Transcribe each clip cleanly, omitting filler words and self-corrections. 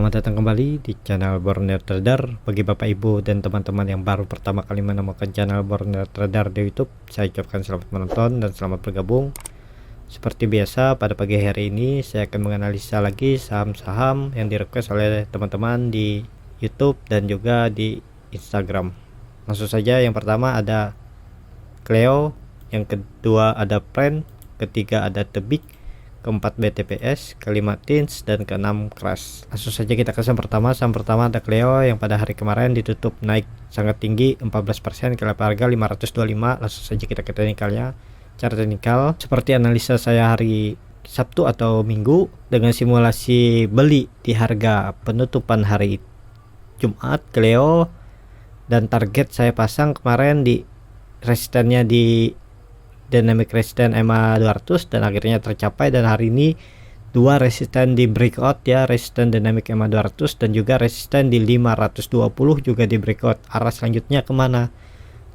Selamat datang kembali di channel Borneo Trader. Bagi Bapak Ibu dan teman-teman yang baru pertama kali menemukan channel Borneo Trader di YouTube, saya ucapkan selamat menonton dan selamat bergabung. Seperti biasa, pada pagi hari ini saya akan menganalisa lagi saham-saham yang direquest oleh teman-teman di YouTube dan juga di Instagram. Langsung saja, yang pertama ada Cleo, yang kedua ada Pren, ketiga ada Tebik, keempat BTPS, kelima Tins, dan keenam Crash. Langsung saja kita ke saham pertama. Saham pertama ada Cleo yang pada hari kemarin ditutup naik sangat tinggi 14% ke level harga 525. Langsung saja kita ke teknikalnya. Cara teknikal seperti analisa saya hari Sabtu atau Minggu dengan simulasi beli di harga penutupan hari Jumat Cleo, dan target saya pasang kemarin di resistennya di dynamic resisten EMA 200 dan akhirnya tercapai, dan hari ini dua resisten di breakout ya, resisten dynamic EMA 200 dan juga resisten di 520 juga di breakout. Arah selanjutnya kemana?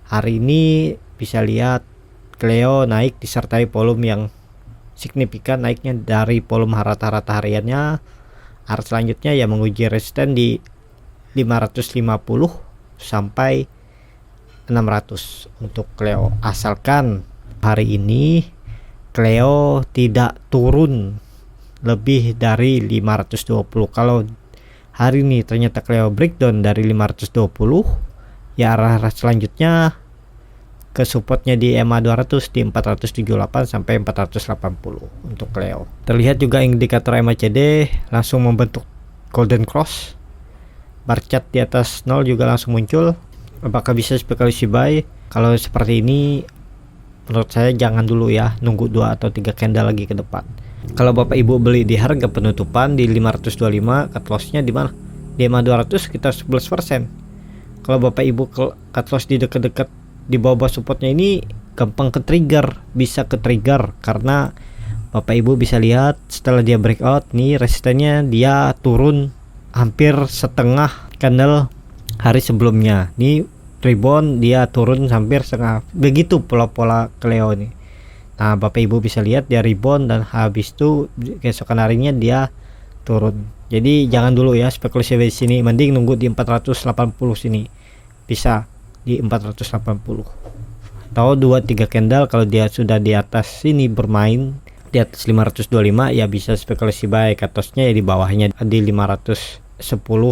Hari ini bisa lihat Cleo naik disertai volume yang signifikan naiknya dari volume rata-rata hariannya. Arah selanjutnya ya menguji resisten di 550 sampai 600 untuk Cleo, asalkan hari ini Cleo tidak turun lebih dari 520. Kalau hari ini ternyata Cleo breakdown dari 520, ya arah selanjutnya ke supportnya di EMA 200 di 478 sampai 480 untuk Cleo. Terlihat juga indikator MACD langsung membentuk golden cross, bar chart di atas 0 juga langsung muncul. Apakah bisa spekulasi buy? Kalau seperti ini menurut saya jangan dulu ya, nunggu 2 atau 3 candle lagi ke depan. Kalau Bapak Ibu beli di harga penutupan di 525, cut loss-nya di mana? Di EMA 200 sekitar 11%. Kalau Bapak Ibu cut loss di dekat-dekat di bawah supportnya ini gampang ke trigger, bisa ke trigger karena Bapak Ibu bisa lihat setelah dia breakout nih resistennya dia turun hampir setengah candle hari sebelumnya. Nih rebound dia turun hampir setengah, begitu pola-pola Cleo ini. Nah Bapak Ibu bisa lihat dia rebound dan habis itu keesokan harinya dia turun. Jadi jangan dulu ya spekulasi di sini, mending nunggu di 480 sini, bisa di 480 atau 2-3 candle. Kalau dia sudah di atas sini bermain di atas 525 ya bisa spekulasi buy, atasnya ya di bawahnya di 510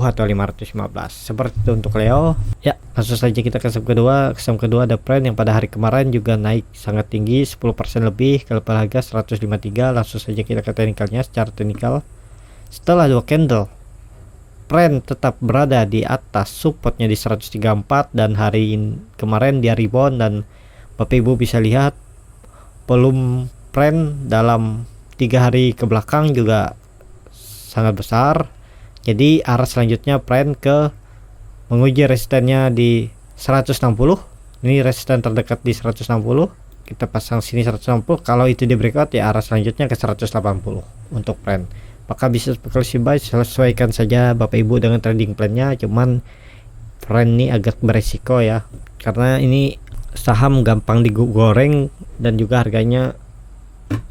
atau 515 seperti itu untuk Cleo ya. Langsung saja kita ke saham kedua. Saham kedua ada Pren yang pada hari kemarin juga naik sangat tinggi 10% lebih ke level harga 153. Langsung saja kita ke teknikalnya. Secara teknikal setelah 2 candle Pren tetap berada di atas supportnya di 134, dan hari kemarin dia rebound, dan Bapak Ibu bisa lihat volume Pren dalam 3 hari ke belakang juga sangat besar. Jadi arah selanjutnya Pren ke menguji resistennya di 160. Ini resisten terdekat di 160. Kita pasang sini 160. Kalau itu di breakout ya arah selanjutnya ke 180 untuk Pren. Apakah bisa spekulasi buy? Sesuaikan saja Bapak Ibu dengan trading plannya. Cuman Pren ini agak beresiko ya, karena ini saham gampang digoreng dan juga harganya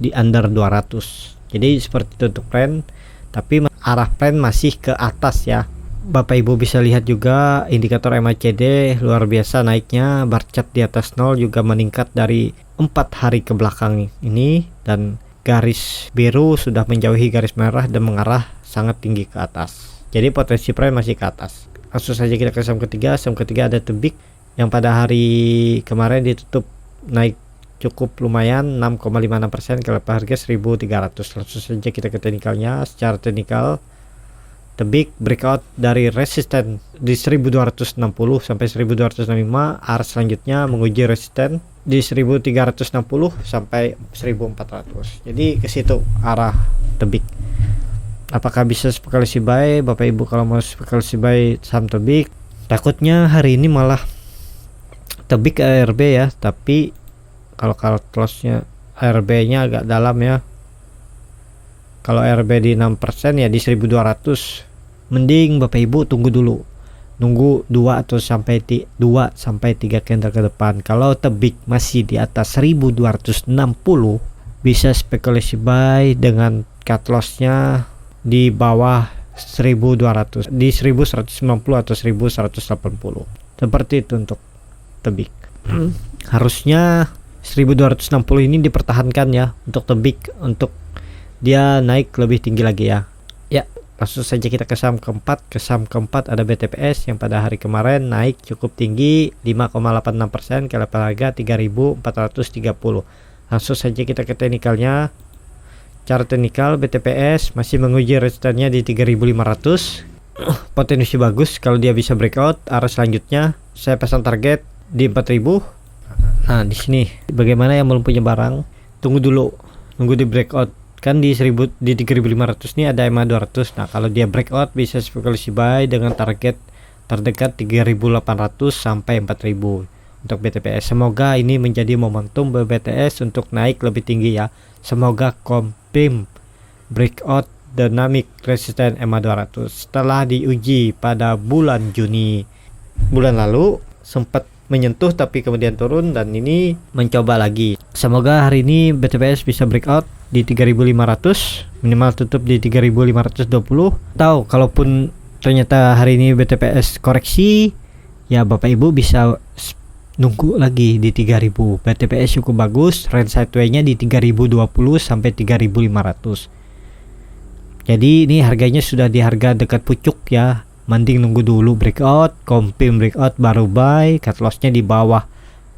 di under 200. Jadi seperti itu untuk Pren. Tapi arah Pren masih ke atas ya. Bapak Ibu bisa lihat juga indikator MACD luar biasa naiknya, bar chart di atas 0 juga meningkat dari 4 hari ke belakang ini, dan garis biru sudah menjauhi garis merah dan mengarah sangat tinggi ke atas. Jadi potensi Pren masih ke atas. Langsung saja kita ke saham ketiga. Saham ketiga ada Tebik yang pada hari kemarin ditutup naik cukup lumayan 6,56% ke level harga 1.300. Langsung saja kita ke teknikalnya. Secara teknikal Tebik breakout dari resisten di 1260 sampai 1265. Arah selanjutnya menguji resisten di 1360 sampai 1400. Jadi ke situ arah Tebik. Apakah bisa spekulasi buy? Bapak Ibu kalau mau spekulasi buy saham Tebik, takutnya hari ini malah Tebik ARB ya, tapi kalau cut loss-nya ARB-nya agak dalam ya. Kalau ARB di 6% ya di 1200. Mending Bapak Ibu tunggu dulu. Nunggu 2 atau sampai 2 sampai 3 candle ke depan. Kalau Tebik masih di atas 1260, bisa spekulasi buy dengan cut loss-nya di bawah 1200 di 1190 atau 1180. Seperti itu untuk tebik. Harusnya 1260 ini dipertahankan ya untuk tebik, untuk dia naik lebih tinggi lagi ya. Ya, langsung saja kita ke saham keempat. Ke saham keempat ada BTPS yang pada hari kemarin naik cukup tinggi 5,86% ke level harga 3.430. Langsung saja kita ke teknikalnya. Cara teknikal BTPS masih menguji resistennya di 3.500. Potensi bagus kalau dia bisa breakout. Arah selanjutnya saya pasang target di 4.000. Nah, di sini bagaimana yang belum punya barang, tunggu dulu, nunggu di breakout. Kan di 3.500 ini ada EMA 200. Nah, kalau dia breakout bisa spekulasi buy dengan target terdekat 3.800 sampai 4.000 untuk BTPS. Semoga ini menjadi momentum BTS untuk naik lebih tinggi ya. Semoga confirm breakout dynamic resisten EMA 200 setelah diuji pada bulan Juni bulan lalu, sempat menyentuh tapi kemudian turun, dan ini mencoba lagi. Semoga hari ini BTPS bisa breakout di 3.500, minimal tutup di 3.520. Tahu kalaupun ternyata hari ini BTPS koreksi, ya Bapak Ibu bisa nunggu lagi di 3.000. BTPS cukup bagus, range sideway-nya di 3.020 sampai 3.500. Jadi ini harganya sudah di harga dekat pucuk ya. Mending nunggu dulu breakout, confirm breakout baru buy, cut lossnya di bawah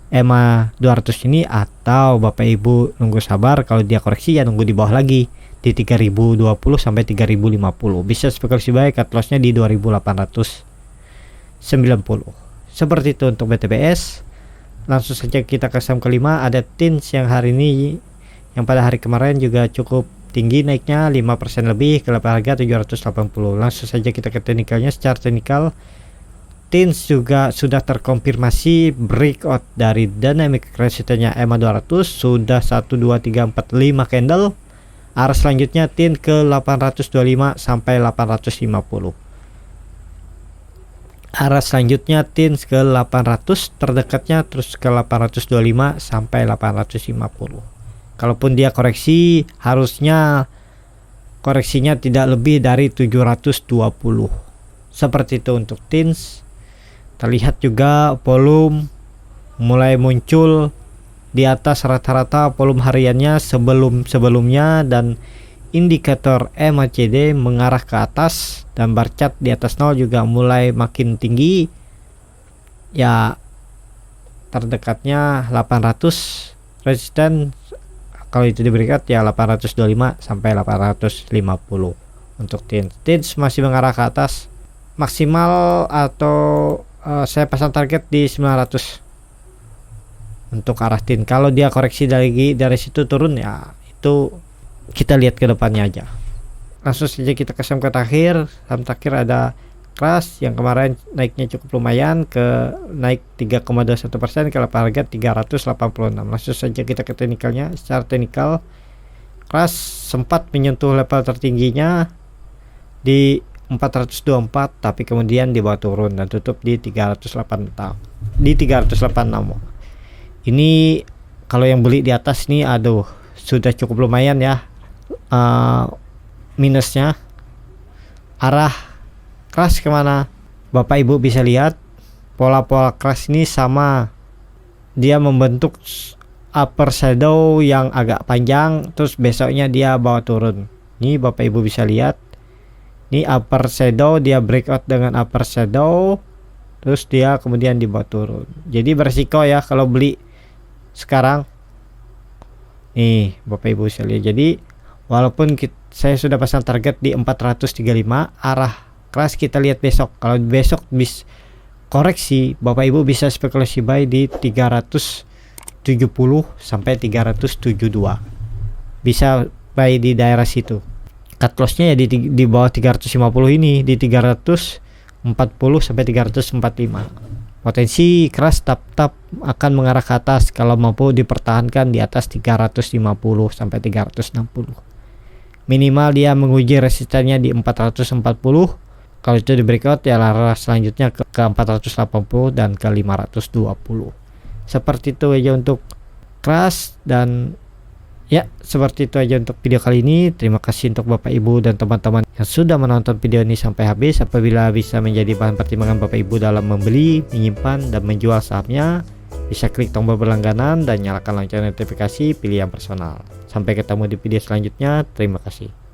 EMA 200 ini, atau Bapak Ibu nunggu sabar, kalau dia koreksi ya nunggu di bawah lagi di 3.020 sampai 3.050. Bisa spekulasi buy, cut lossnya di 2.890. Seperti itu untuk BTPS. Langsung saja kita ke saham kelima, ada TINS yang hari ini, yang pada hari kemarin juga cukup tinggi naiknya 5% lebih ke level harga 780. Langsung saja kita ke teknikalnya. Secara teknikal TINS juga sudah terkonfirmasi breakout dari dynamic resistennya EMA 200, sudah 1 2 3 4 5 candle. Arah selanjutnya TINS ke 825 sampai 850. Arah selanjutnya TINS ke 800, terdekatnya terus ke 825 sampai 850. Kalaupun dia koreksi, harusnya koreksinya tidak lebih dari 720. Seperti itu untuk TINS. Terlihat juga volume mulai muncul di atas rata-rata volume hariannya sebelumnya, dan indikator MACD mengarah ke atas, dan bar chart di atas 0 juga mulai makin tinggi. Ya, terdekatnya 800 resisten. Kalau itu diberikan ya 825 sampai 850 untuk TINS. TINS masih mengarah ke atas. Maksimal atau saya pasang target di 900 untuk arah TINS. Kalau dia koreksi dari situ turun, ya itu kita lihat ke depannya aja. Langsung saja kita ke saham terakhir. Saham terakhir ada Crush yang kemarin naiknya cukup lumayan, naik 3,21% ke level harga 386. Langsung saja kita ke teknikalnya. Secara teknikal Crush sempat menyentuh level tertingginya di 424, tapi kemudian dibawa turun dan tutup di 386. Ini kalau yang beli di atas nih, aduh, sudah cukup lumayan ya. Minusnya arah Crush kemana? Bapak Ibu bisa lihat pola-pola Crush ini sama, dia membentuk upper shadow yang agak panjang, terus besoknya dia bawa turun. Ini Bapak Ibu bisa lihat, ini upper shadow, dia breakout dengan upper shadow, terus dia kemudian dibawa turun. Jadi beresiko ya kalau beli sekarang. Nih Bapak Ibu bisa lihat. Jadi walaupun saya sudah pasang target di 435, arah Crush kita lihat besok. Kalau besok bis koreksi, Bapak Ibu bisa spekulasi buy di 370 sampai 372. Bisa buy di daerah situ. Cut lossnya ya di bawah 350 ini, di 340 sampai 345. Potensi Crush tetap akan mengarah ke atas kalau mampu dipertahankan di atas 350 sampai 360. Minimal dia menguji resistennya di 440. Kalau itu di breakout ya arah selanjutnya ke 480 dan ke 520. Seperti itu aja untuk Crush. Dan Ya, seperti itu aja untuk video kali ini. Terima kasih untuk Bapak Ibu dan teman-teman yang sudah menonton video ini sampai habis. Apabila bisa menjadi bahan pertimbangan Bapak Ibu dalam membeli, menyimpan, dan menjual sahamnya, bisa klik tombol berlangganan dan nyalakan lonceng notifikasi, pilih yang personal. Sampai ketemu di video selanjutnya. Terima kasih.